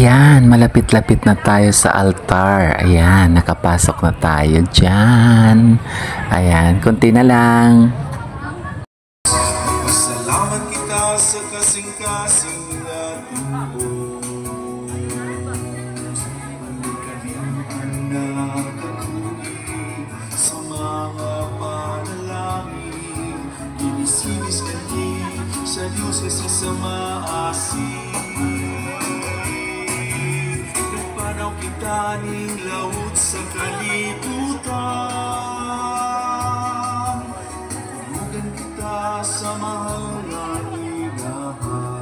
Ayan, malapit-lapit na tayo sa altar. Ayan, nakapasok na tayo dyan. Ayan, konti na lang. Salamat kita sa kasing-kasing ating Diyos. Hindi kalimutan na katulid sa mga panalangin. Inisinis kami sa Diyos sa samaasing. Nagpanaw kita ning laut sa kalibutan. Tulugan kita sa mahal na inahan.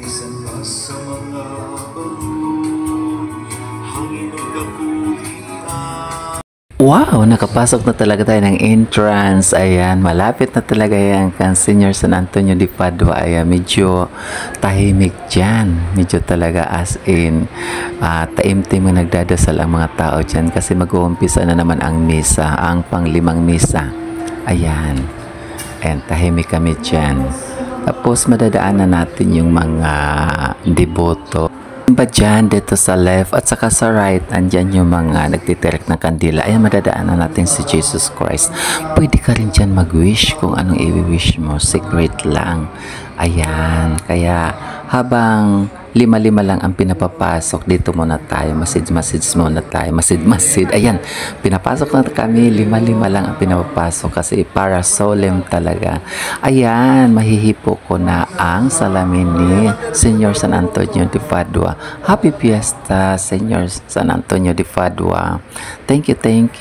Isan ka sa mga balon, hangin ang kapulian. Wow, nakapasok na talaga tayo ng entrance. Ayan, malapit na talaga yan kan Senior San Antonio de Padua. Ayan, medyo tahimik dyan. Medyo talaga as in, taimtim ang nagdadasal ang mga tao dyan kasi mag-uumpisa na naman ang misa, ang pang-5 misa. Ayan, and tahimik kami dyan. Tapos madadaanan natin yung mga deboto. Ba dyan, dito sa left at saka sa right, andyan yung mga nagtitirek ng kandila. Ayan, madadaanan natin si Jesus Christ. Pwede ka rin dyan mag-wish kung anong i-wish mo. Secret lang. Ayan, kaya habang 5-5 lang ang pinapapasok, dito muna tayo. Masid muna tayo. Masid. Ayan, pinapasok na kami. 5-5 lang ang pinapapasok kasi para solemn talaga. Ayan, mahihipo ko na ang salamin ni Senior San Antonio de Padua. Happy Fiesta, Senior San Antonio de Padua. Thank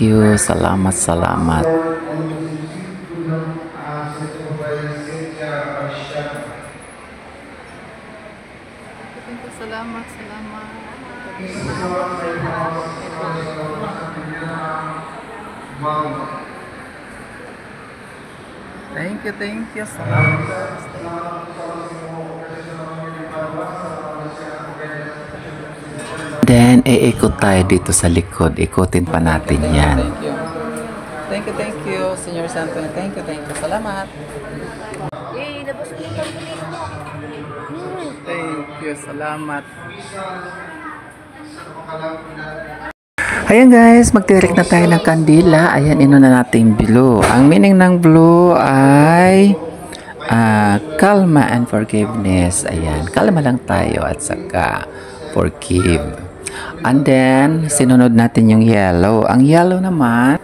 you. Salamat. Salamat. Thank you. Salamat. Then, iikot tayo dito sa likod. Ikutin pa natin yan. Thank you, Senior Santo. Thank you. Salamat. Thank you, salamat. Ayan guys, magtirik na tayo ng kandila. Ayan, inuna natin blue. Ang meaning ng blue ay kalma and forgiveness. Ayan, kalma lang tayo at saka forgive. And then, sinunod natin yung yellow. Ang yellow naman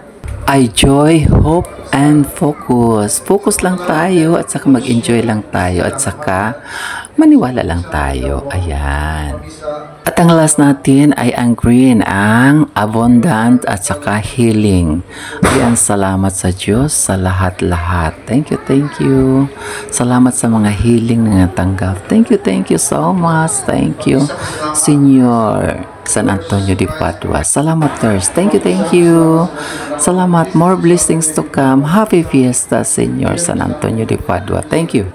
ay joy, hope, and focus. Focus lang tayo at saka mag-enjoy lang tayo at saka maniwala lang tayo. Ayan. At ang last natin ay ang green, ang abundant at saka healing. Ayan, salamat sa Diyos sa lahat-lahat. Thank you. Salamat sa mga healing na natanggap. Thank you so much. Thank you, Senior San Antonio de Padua. Salamat, Thurs. Thank you. Salamat. More blessings to come. Happy Fiesta, Senior San Antonio de Padua. Thank you.